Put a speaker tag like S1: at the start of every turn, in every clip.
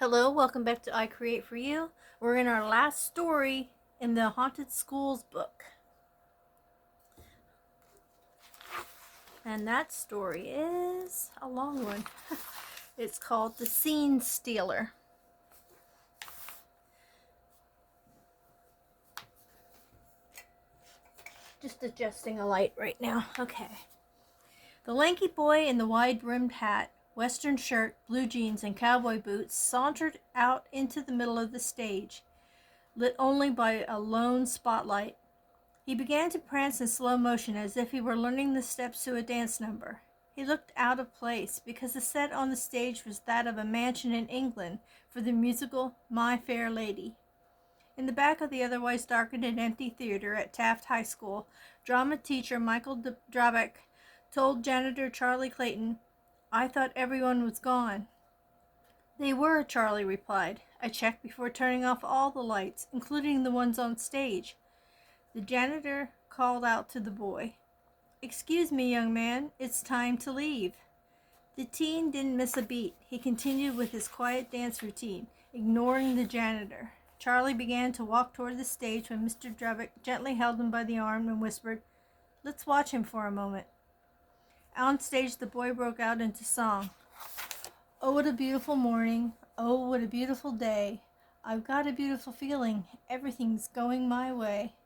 S1: Hello, welcome back to I Create For You. We're in our last story in the Haunted Schools book. And that story is a long one. It's called The Scene Stealer. Just adjusting a light right now. Okay. The lanky boy in the wide-brimmed hat, western shirt, blue jeans, and cowboy boots sauntered out into the middle of the stage, lit only by a lone spotlight. He began to prance in slow motion as if he were learning the steps to a dance number. He looked out of place because the set on the stage was that of a mansion in England for the musical My Fair Lady. In the back of the otherwise darkened and empty theater at Taft High School, drama teacher Michael Drabeck told janitor Charlie Clayton, "I thought everyone was gone." "They were," Charlie replied. "I checked before turning off all the lights, including the ones on stage." The janitor called out to the boy, "Excuse me, young man, it's time to leave." The teen didn't miss a beat. He continued with his quiet dance routine, ignoring the janitor. Charlie began to walk toward the stage when Mr. Druvick gently held him by the arm and whispered, "Let's watch him for a moment." On stage, the boy broke out into song. "Oh, what a beautiful morning. Oh, what a beautiful day. I've got a beautiful feeling. Everything's going my way."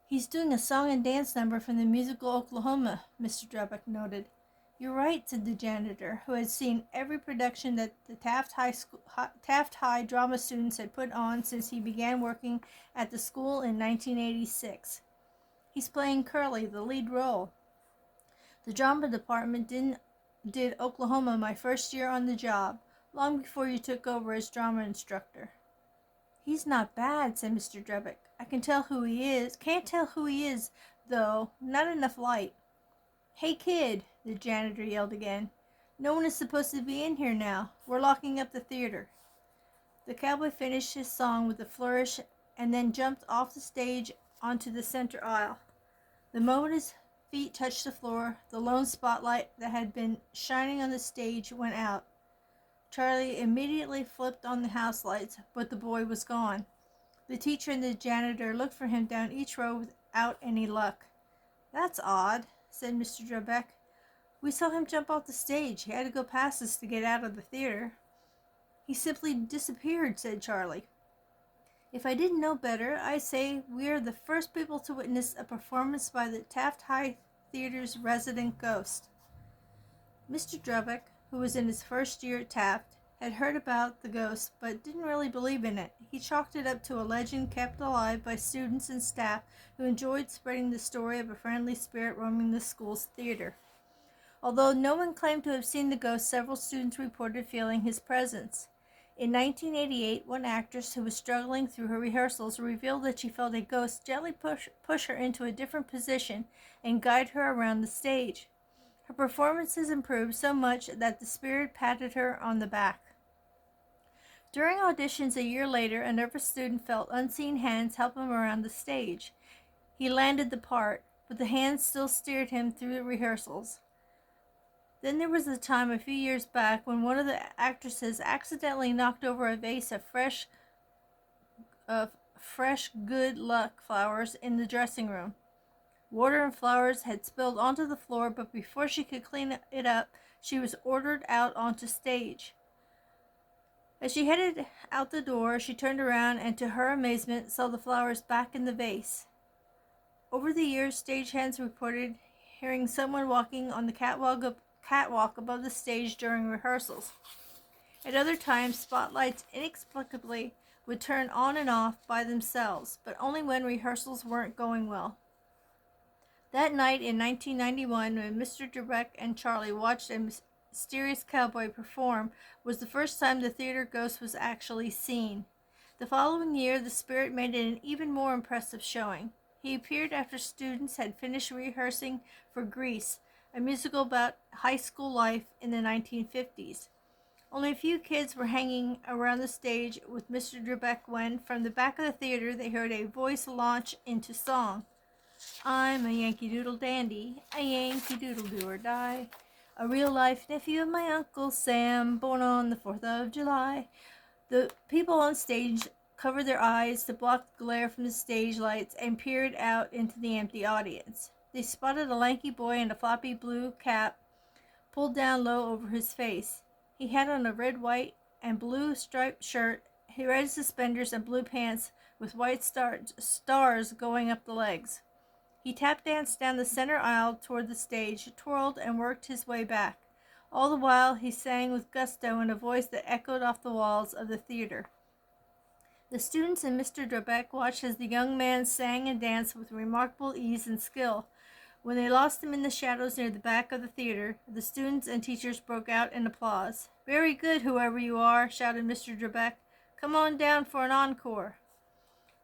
S1: "He's doing a song and dance number from the musical Oklahoma," Mr. Drubeck noted. "You're right," said the janitor, who had seen every production that the Taft High drama students had put on since he began working at the school in 1986. "He's playing Curly, the lead role. The drama department did Oklahoma my first year on the job, long before you took over as drama instructor." "He's not bad," said Mr. Drubeck. "I can tell who he is. Can't tell who he is, though. Not enough light." "Hey, kid," the janitor yelled again. "No one is supposed to be in here now. We're locking up the theater." The cowboy finished his song with a flourish and then jumped off the stage onto the center aisle. The moment his feet touched the floor, the lone spotlight that had been shining on the stage went out. Charlie immediately flipped on the house lights, but the boy was gone. The teacher and the janitor looked for him down each row without any luck. "That's odd," said Mr. Drubeck. "We saw him jump off the stage. He had to go past us to get out of the theater." "He simply disappeared," said Charlie. "If I didn't know better, I'd say we are the first people to witness a performance by the Taft High Theater's resident ghost." Mr. Drubeck, who was in his first year at Taft, had heard about the ghost but didn't really believe in it. He chalked it up to a legend kept alive by students and staff who enjoyed spreading the story of a friendly spirit roaming the school's theater. Although no one claimed to have seen the ghost, several students reported feeling his presence. In 1988, one actress who was struggling through her rehearsals revealed that she felt a ghost gently push her into a different position and guide her around the stage. Her performances improved so much that the spirit patted her on the back. During auditions a year later, a nervous student felt unseen hands help him around the stage. He landed the part, but the hands still steered him through the rehearsals. Then there was a time a few years back when one of the actresses accidentally knocked over a vase of fresh good luck flowers in the dressing room. Water and flowers had spilled onto the floor, but before she could clean it up, she was ordered out onto stage. As she headed out the door, she turned around and, to her amazement, saw the flowers back in the vase. Over the years, stagehands reported hearing someone walking on the catwalk above the stage during rehearsals. At other times, spotlights inexplicably would turn on and off by themselves, but only when rehearsals weren't going well. That night in 1991, when Mr. Drubeck and Charlie watched a mysterious cowboy perform, was the first time the theater ghost was actually seen. The following year, the spirit made an even more impressive showing. He appeared after students had finished rehearsing for Grease, a musical about high school life in the 1950s. Only a few kids were hanging around the stage with Mr. Drubeck when, from the back of the theater, they heard a voice launch into song. "I'm a Yankee Doodle dandy, a Yankee Doodle do or die, a real-life nephew of my Uncle Sam, born on the 4th of July. The people on stage covered their eyes to block the glare from the stage lights and peered out into the empty audience. They spotted a lanky boy in a floppy blue cap pulled down low over his face. He had on a red, white, and blue striped shirt, red suspenders, and blue pants with white stars going up the legs. He tap danced down the center aisle toward the stage, twirled, and worked his way back. All the while, he sang with gusto in a voice that echoed off the walls of the theater. The students and Mr. Drebeck watched as the young man sang and danced with remarkable ease and skill. When they lost him in the shadows near the back of the theater, the students and teachers broke out in applause. "Very good, whoever you are," shouted Mr. Drebeck. "Come on down for an encore."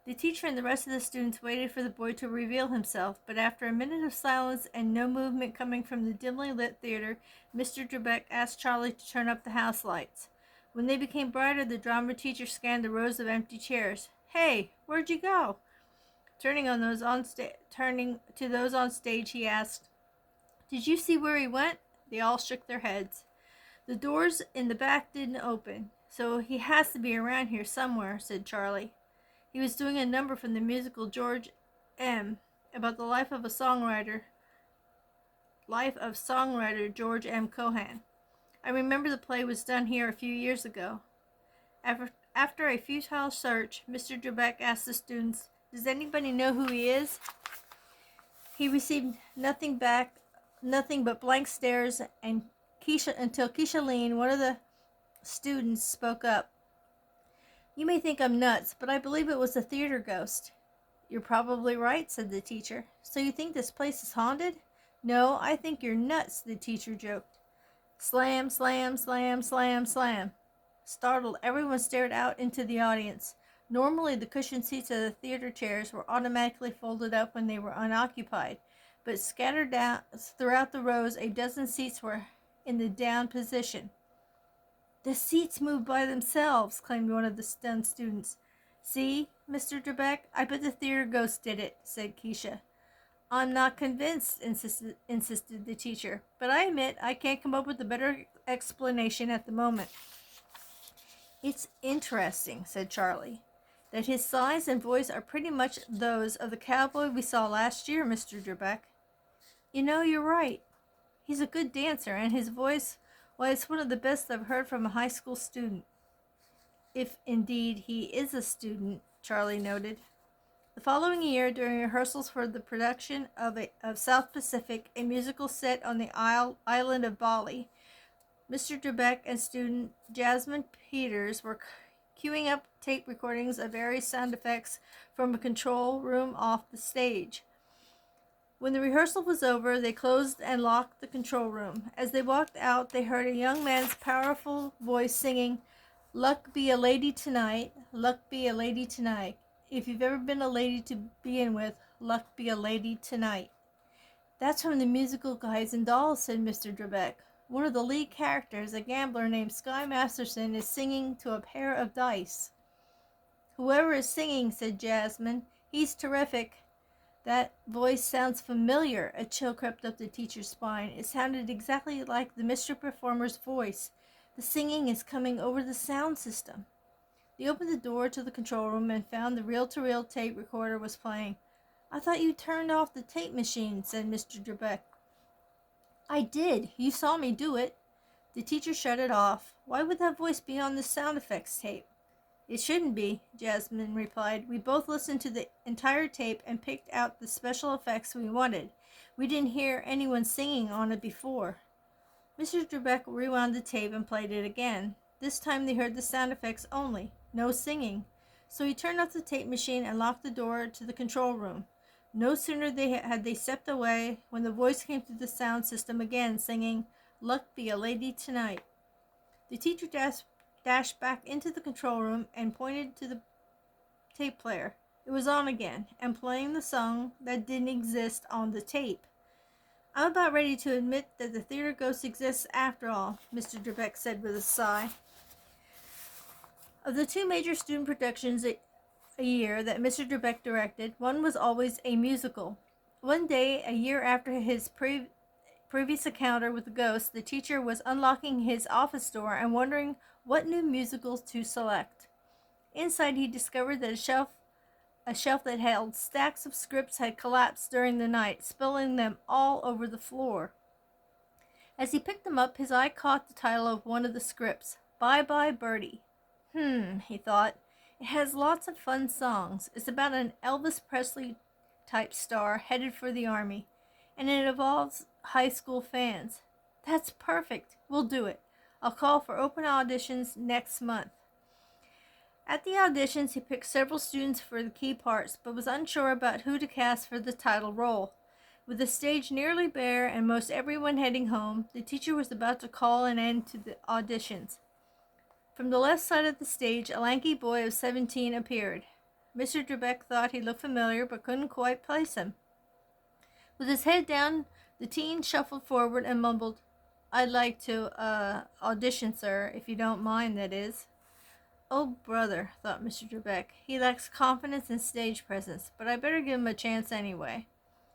S1: The teacher and the rest of the students waited for the boy to reveal himself, but after a minute of silence and no movement coming from the dimly lit theater, Mr. Drebeck asked Charlie to turn up the house lights. When they became brighter, the drama teacher scanned the rows of empty chairs. "Hey, where'd you go?" Turning to those on stage, he asked, "Did you see where he went?" They all shook their heads. "The doors in the back didn't open, so he has to be around here somewhere," said Charlie. He was doing a number from the musical George M. about the life of songwriter George M. Cohan. "I remember the play was done here a few years ago." After a futile search, Mr. Drebeck asked the students, "Does anybody know who he is?" He received nothing but blank stares, and until Keisha Lean, one of the students, spoke up. "You may think I'm nuts, but I believe it was a theater ghost." "You're probably right," said the teacher. "So you think this place is haunted?" "No, I think you're nuts," the teacher joked. Slam, slam, slam, slam, slam. Startled, everyone stared out into the audience. Normally, the cushioned seats of the theater chairs were automatically folded up when they were unoccupied, but scattered down throughout the rows, a dozen seats were in the down position. "The seats moved by themselves," claimed one of the stunned students. "See, Mr. Drebeck, I bet the theater ghost did it," said Keisha. "I'm not convinced," insisted the teacher, "but I admit I can't come up with a better explanation at the moment." "It's interesting," said Charlie, "that his size and voice are pretty much those of the cowboy we saw last year, Mr. Drebeck." "You know, you're right. He's a good dancer, and his voice, why, it's one of the best I've heard from a high school student." "If indeed he is a student," Charlie noted. The following year, during rehearsals for the production of South Pacific, a musical set on the island of Bali, Mr. Drebeck and student Jasmine Peters were queuing up tape recordings of various sound effects from a control room off the stage. When the rehearsal was over, they closed and locked the control room. As they walked out, they heard a young man's powerful voice singing, "Luck be a lady tonight, luck be a lady tonight. If you've ever been a lady to be in with, luck be a lady tonight." "That's from the musical Guys and Dolls," said Mr. Drebeck. "One of the lead characters, a gambler named Sky Masterson, is singing to a pair of dice." "Whoever is singing," said Jasmine, "he's terrific." "That voice sounds familiar." A chill crept up the teacher's spine. It sounded exactly like the mystery performer's voice. The singing is coming over the sound system. They opened the door to the control room and found the reel-to-reel tape recorder was playing. "I thought you turned off the tape machine," said Mr. Drebeck. "I did. You saw me do it." The teacher shut it off. "Why would that voice be on the sound effects tape?" "It shouldn't be," Jasmine replied. "We both listened to the entire tape and picked out the special effects we wanted. We didn't hear anyone singing on it before." Mr. Drebeck rewound the tape and played it again. This time they heard the sound effects only, no singing. So he turned off the tape machine and locked the door to the control room. No sooner had they stepped away when the voice came through the sound system again, singing, "Luck be a lady tonight." The teacher dashed back into the control room and pointed to the tape player. It was on again, and playing the song that didn't exist on the tape. "I'm about ready to admit that the theater ghost exists after all," Mr. Drebeck said with a sigh. Of the two major student productions a year that Mr. Drebeck directed, one was always a musical. One day, a year after his previous encounter with the ghost, the teacher was unlocking his office door and wondering what new musicals to select. Inside, he discovered that a shelf that held stacks of scripts had collapsed during the night, spilling them all over the floor. As he picked them up, his eye caught the title of one of the scripts, Bye Bye Birdie. He thought. It has lots of fun songs. It's about an Elvis Presley type star headed for the army, and it involves high school fans. That's perfect. We'll do it. I'll call for open auditions next month. At the auditions, he picked several students for the key parts, but was unsure about who to cast for the title role. With the stage nearly bare and most everyone heading home, the teacher was about to call an end to the auditions. From the left side of the stage, a lanky boy of 17 appeared. Mr. Drebeck thought he looked familiar, but couldn't quite place him. With his head down, the teen shuffled forward and mumbled, "I'd like to, audition, sir, if you don't mind, that is." "Oh, brother," thought Mr. Drebeck, "he lacks confidence and stage presence, but I better give him a chance anyway.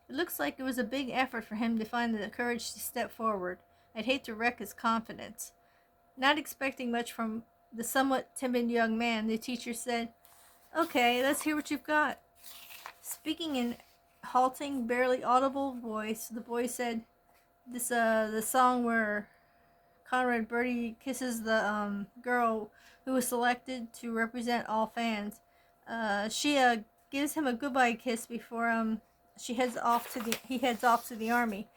S1: It looks like it was a big effort for him to find the courage to step forward. I'd hate to wreck his confidence." Not expecting much from the somewhat timid young man, the teacher said, "Okay, let's hear what you've got." Speaking in halting, barely audible voice, the boy said, the song where Conrad Birdie kisses the girl who was selected to represent all fans. She gives him a goodbye kiss before he heads off to the army.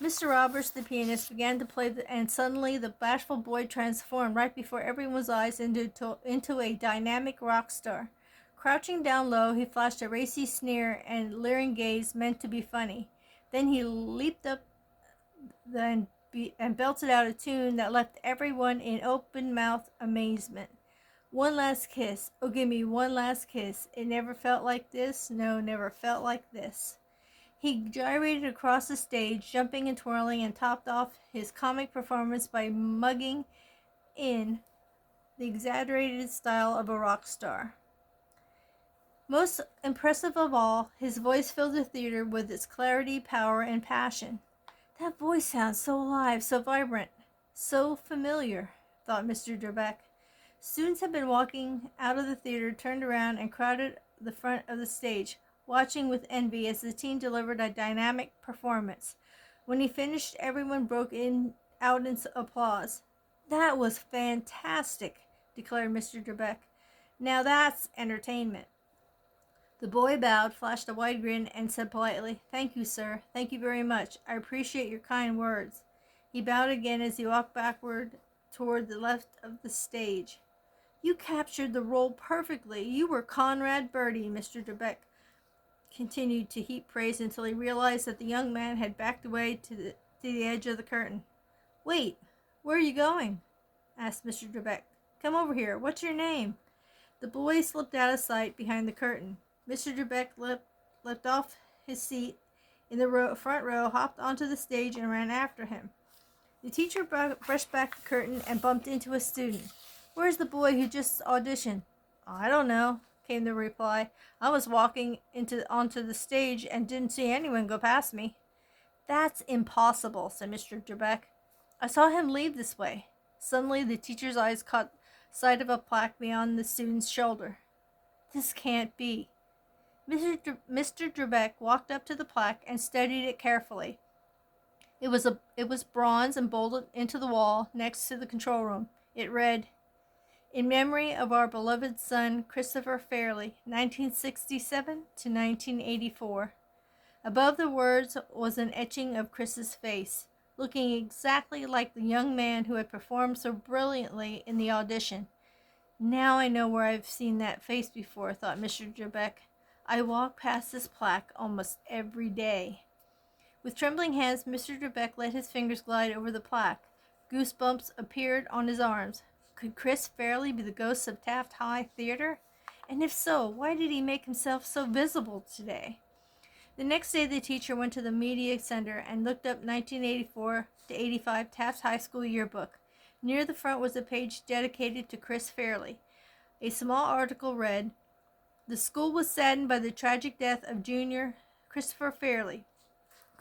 S1: Mr. Roberts, the pianist, began to play, and suddenly the bashful boy transformed right before everyone's eyes into a dynamic rock star. Crouching down low, he flashed a racy sneer and leering gaze meant to be funny. Then he leaped up and belted out a tune that left everyone in open-mouthed amazement. "One last kiss. Oh, give me one last kiss. It never felt like this. No, never felt like this." He gyrated across the stage, jumping and twirling, and topped off his comic performance by mugging in the exaggerated style of a rock star. Most impressive of all, his voice filled the theater with its clarity, power, and passion. "That voice sounds so alive, so vibrant, so familiar," thought Mr. Drebeck. Students had been walking out of the theater, turned around, and crowded the front of the stage, watching with envy as the teen delivered a dynamic performance. When he finished, everyone broke out in applause. "That was fantastic," declared Mr. Drebeck. "Now that's entertainment." The boy bowed, flashed a wide grin, and said politely, "Thank you, sir. Thank you very much. I appreciate your kind words." He bowed again as he walked backward toward the left of the stage. "You captured the role perfectly. You were Conrad Birdie," Mr. Drebeck continued to heap praise until he realized that the young man had backed away to the edge of the curtain. "Wait, where are you going?" asked Mr. Drebeck. "Come over here. What's your name?" The boy slipped out of sight behind the curtain. Mr. Drebeck leapt off his seat in the front row, hopped onto the stage, and ran after him. The teacher brushed back the curtain and bumped into a student. "Where's the boy who just auditioned?" "I don't know," came the reply. "I was walking onto the stage and didn't see anyone go past me." "That's impossible," said Mr. Drebeck. "I saw him leave this way." Suddenly, the teacher's eyes caught sight of a plaque beyond the student's shoulder. "This can't be." Mr. Drebeck walked up to the plaque and studied it carefully. It was bronze and bolted into the wall next to the control room. It read, "In memory of our beloved son, Christopher Fairley, 1967 to 1984. Above the words was an etching of Chris's face, looking exactly like the young man who had performed so brilliantly in the audition. "Now I know where I've seen that face before," thought Mr. Drebeck. "I walk past this plaque almost every day." With trembling hands, Mr. Drebeck let his fingers glide over the plaque. Goosebumps appeared on his arms. Could Chris Fairley be the ghost of Taft High Theater? And if so, why did he make himself so visible today? The next day, the teacher went to the media center and looked up 1984 to 85 Taft High School yearbook. Near the front was a page dedicated to Chris Fairley. A small article read, "The school was saddened by the tragic death of junior Christopher Fairley.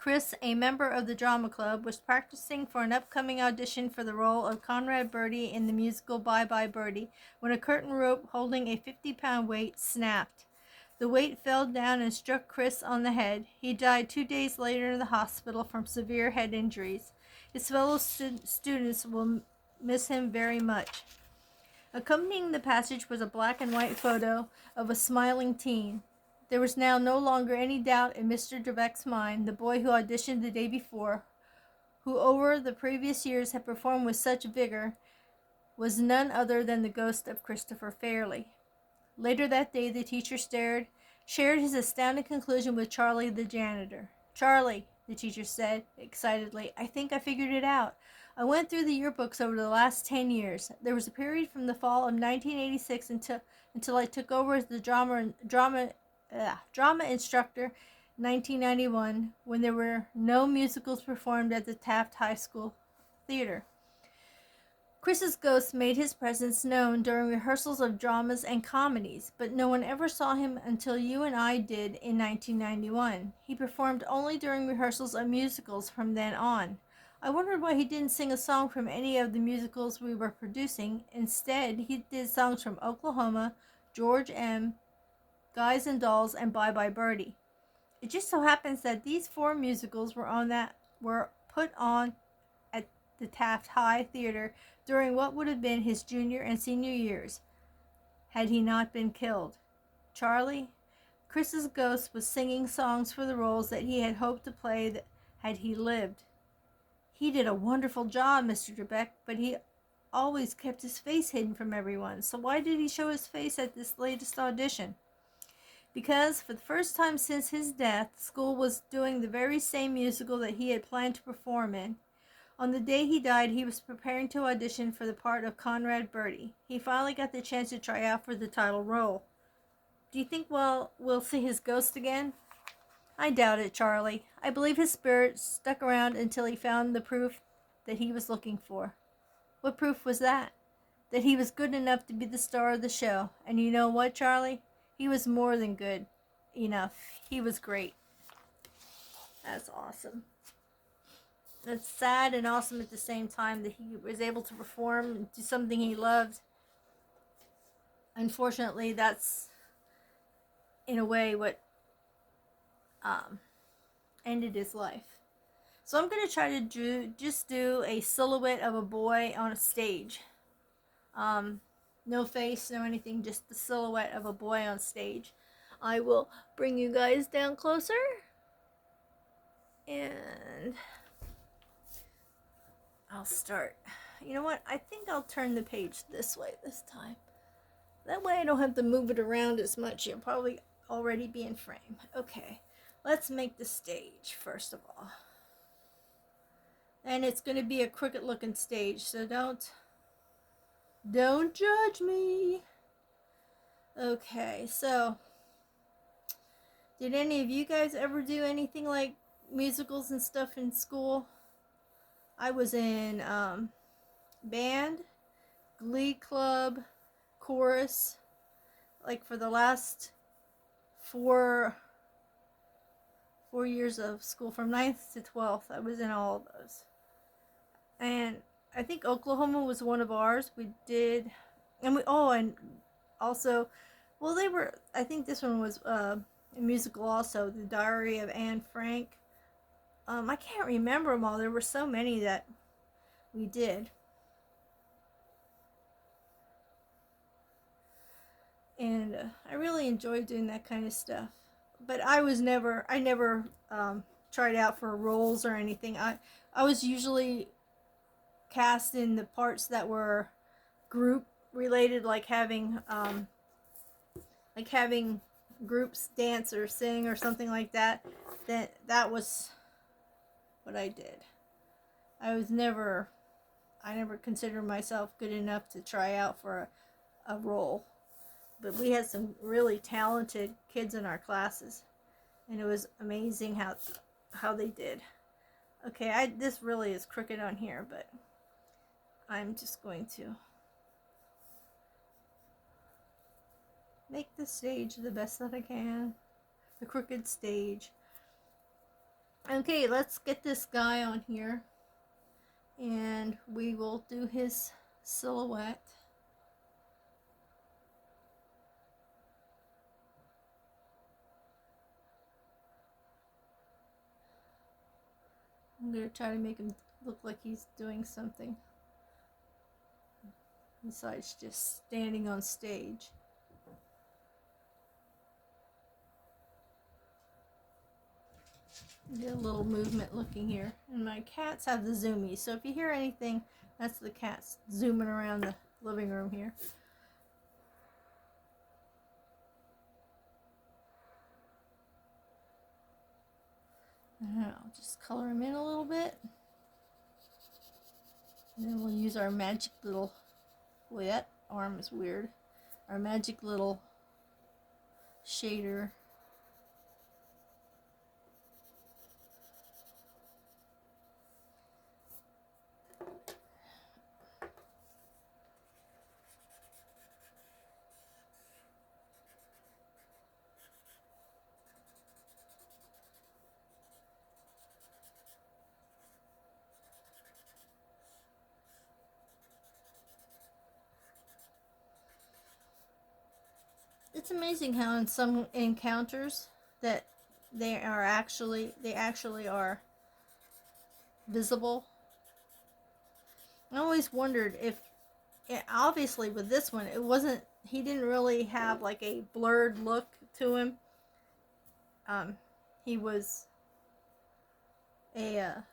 S1: Chris, a member of the drama club, was practicing for an upcoming audition for the role of Conrad Birdie in the musical Bye Bye Birdie when a curtain rope holding a 50-pound weight snapped. The weight fell down and struck Chris on the head. He died 2 days later in the hospital from severe head injuries. His fellow students will miss him very much. Accompanying the passage was a black and white photo of a smiling teen. There was now no longer any doubt in Mr. Drebeck's mind. The boy who auditioned the day before, who over the previous years had performed with such vigor, was none other than the ghost of Christopher Fairley. Later that day, the teacher shared his astounding conclusion with Charlie the janitor. "Charlie," the teacher said excitedly, "I think I figured it out. I went through the yearbooks over the last 10 years. There was a period from the fall of 1986 until I took over as the drama instructor in 1991, when there were no musicals performed at the Taft High School Theater. Chris's ghost made his presence known during rehearsals of dramas and comedies, but no one ever saw him until you and I did in 1991. He performed only during rehearsals of musicals from then on. I wondered why he didn't sing a song from any of the musicals we were producing. Instead, he did songs from Oklahoma, George M., Guys and Dolls, and Bye Bye Birdie. It just so happens that these 4 musicals were put on at the Taft High Theater during what would have been his junior and senior years, had he not been killed. Charlie, Chris's ghost was singing songs for the roles that he had hoped to play had he lived. He did a wonderful job, Mr. Drebeck, but he always kept his face hidden from everyone. So why did he show his face at this latest audition? Because for the first time since his death, school was doing the very same musical that he had planned to perform in. On the day he died, he was preparing to audition for the part of Conrad Birdie. He finally got the chance to try out for the title role. Do you think we'll see his ghost again? I doubt it, Charlie. I believe his spirit stuck around until he found the proof that he was looking for. What proof was that? That he was good enough to be the star of the show. And you know what, Charlie? He was more than good enough. He was great. That's awesome. It's sad and awesome at the same time that he was able to perform and do something he loved. Unfortunately, that's in a way what ended his life. So I'm going to try to do a silhouette of a boy on a stage. No face, no anything, just the silhouette of a boy on stage. I will bring you guys down closer. And I'll start. You know what? I think I'll turn the page this way this time. That way I don't have to move it around as much. You'll probably already be in frame. Okay. Let's make the stage first of all. And it's going to be a crooked looking stage, so don't judge me. Okay, so did any of you guys ever do anything like musicals and stuff in school? I was in band, glee club, chorus, like for the last four years of school, from 9th to 12th. I was in all of those. And I think Oklahoma was one of ours. We did, and also, well, they were, I think this one was a musical also, The Diary of Anne Frank. I can't remember them all. There were so many that we did. And I really enjoyed doing that kind of stuff. But I never tried out for roles or anything. I was usually cast in the parts that were group related, like having groups dance or sing or something like that. That was what I did. I never considered myself good enough to try out for a role. But we had some really talented kids in our classes, and it was amazing how they did. Okay, this really is crooked on here, but I'm just going to make the stage the best that I can. The crooked stage. Okay, let's get this guy on here, and we will do his silhouette. I'm going to try to make him look like he's doing something besides just standing on stage. Get a little movement looking here. And my cats have the zoomies, so if you hear anything, that's the cats zooming around the living room here. And I'll just color him in a little bit. And then we'll use our magic little, boy, that arm is weird. Our magic little shader. It's amazing how in some encounters that they actually are visible. I always wondered if, obviously with this one, it wasn't, he didn't really have like a blurred look to him. He was a,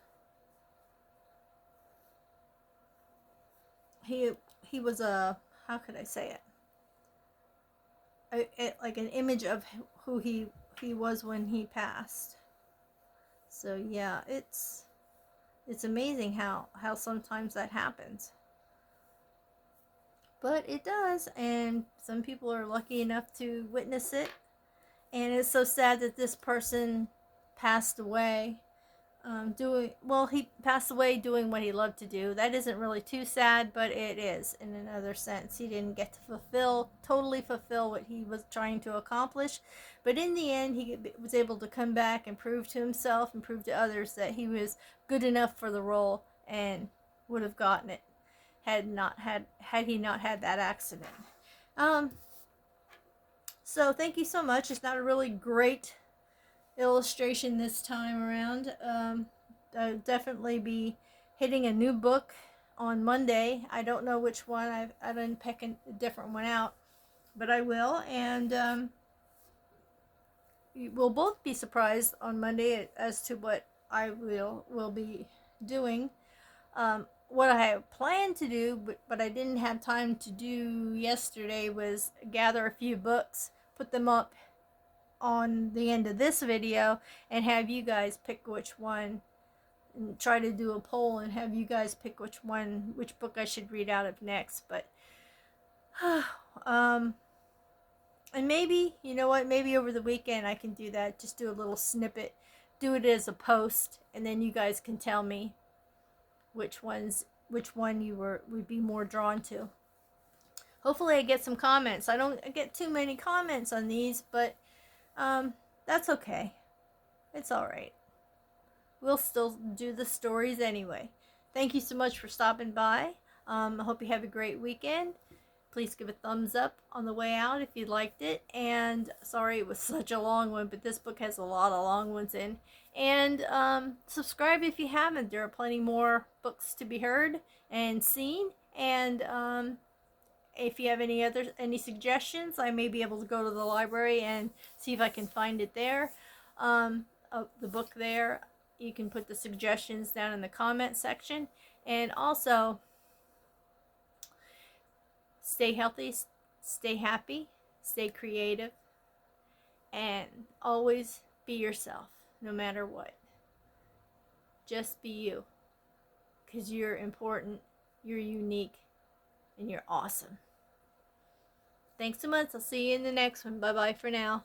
S1: he was a, how could I say it? Like an image of who he was when he passed. So yeah, it's amazing how sometimes that happens. But it does, and some people are lucky enough to witness it. And it's so sad that this person passed away. He passed away doing what he loved to do. That isn't really too sad, but it is in another sense. He didn't get to totally fulfill what he was trying to accomplish. But in the end, he was able to come back and prove to himself and prove to others that he was good enough for the role and would have gotten it had he not had that accident. So thank you so much. It's not a really great illustration this time around. I'll definitely be hitting a new book on Monday. I don't know which one. I didn't pick a different one out, but I will. And we'll both be surprised on Monday as to what I will be doing. What I had planned to do, but I didn't have time to do yesterday, was gather a few books, put them up on the end of this video, and have you guys pick which one, and try to do a poll and have you guys pick which book I should read out of next. But and maybe, you know what, maybe over the weekend I can do that. Just do a little snippet, do it as a post, and then you guys can tell me which one would be more drawn to. Hopefully I get some comments. I don't get too many comments on these, but that's okay. It's alright. We'll still do the stories anyway. Thank you so much for stopping by. I hope you have a great weekend. Please give a thumbs up on the way out if you liked it. And sorry it was such a long one, but this book has a lot of long ones in. And subscribe if you haven't. There are plenty more books to be heard and seen. And if you have any suggestions, I may be able to go to the library and see if I can find it there. The book there. You can put the suggestions down in the comment section. And also, stay healthy, stay happy, stay creative, and always be yourself, no matter what. Just be you, because you're important, you're unique, and you're awesome. Thanks so much. I'll see you in the next one. Bye-bye for now.